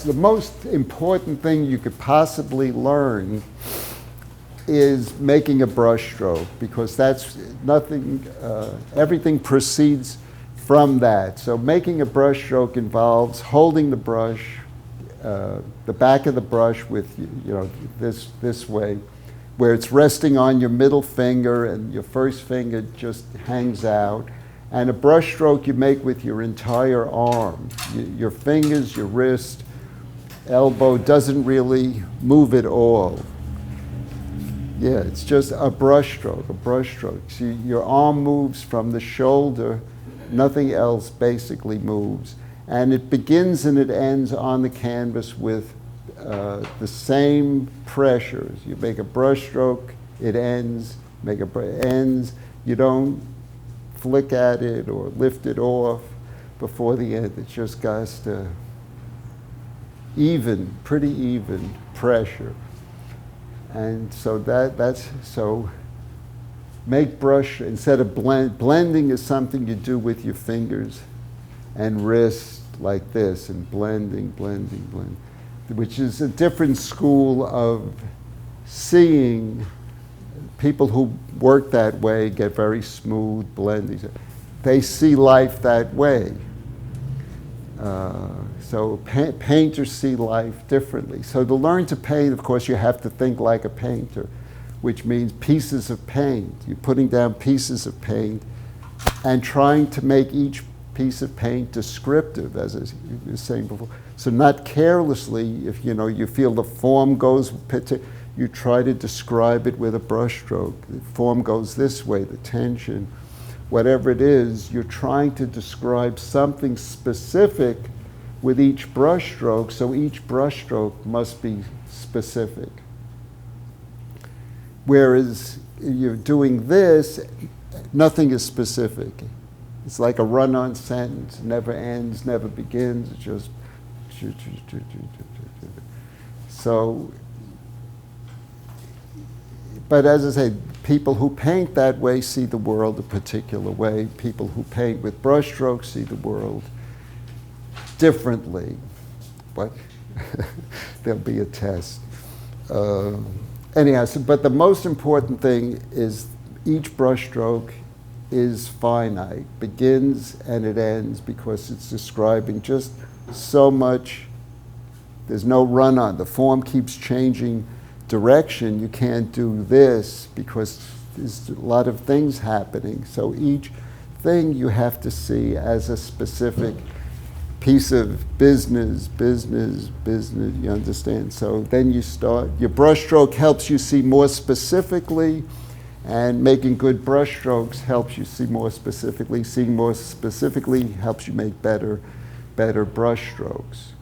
The most important thing you could possibly learn is making a brush stroke, because that's nothing, everything proceeds from that. So making a brush stroke involves holding the brush, the back of the brush with, this way, where it's resting on your middle finger and your first finger just hangs out. And a brush stroke you make with your entire arm. Your fingers, your wrist, elbow doesn't really move at all. Yeah, it's just a brush stroke, a brush stroke. See, your arm moves from the shoulder, nothing else basically moves. And it begins and it ends on the canvas with the same pressures. You make a brush stroke, it ends, ends. You don't flick at it or lift it off before the end. It just goes to pretty even pressure. And so so make brush, instead of blending is something you do with your fingers and wrist like this, and blending, which is a different school of seeing. People who work that way get very smooth blending. They see life that way. So painters see life differently. So to learn to paint, of course, you have to think like a painter, which means pieces of paint. You're putting down pieces of paint and trying to make each piece of paint descriptive, as I was saying before. So not carelessly, if you feel the form goes, you try to describe it with a brush stroke. The form goes this way, the tension, whatever it is, you're trying to describe something specific with each brush stroke, so each brush stroke must be specific. Whereas you're doing this, nothing is specific. It's like a run-on sentence, never ends, never begins, it's just so. But as I say, people who paint that way see the world a particular way. People who paint with brush strokes see the world differently. But there'll be a test. Anyhow, but the most important thing is each brush stroke is finite, begins and it ends, because it's describing just so much. There's no run-on. The form keeps changing direction. You can't do this because there's a lot of things happening. So each thing you have to see as a specific piece of business, you understand? So then you start, your brush stroke helps you see more specifically, and making good brush strokes helps you see more specifically. Seeing more specifically helps you make better brush strokes.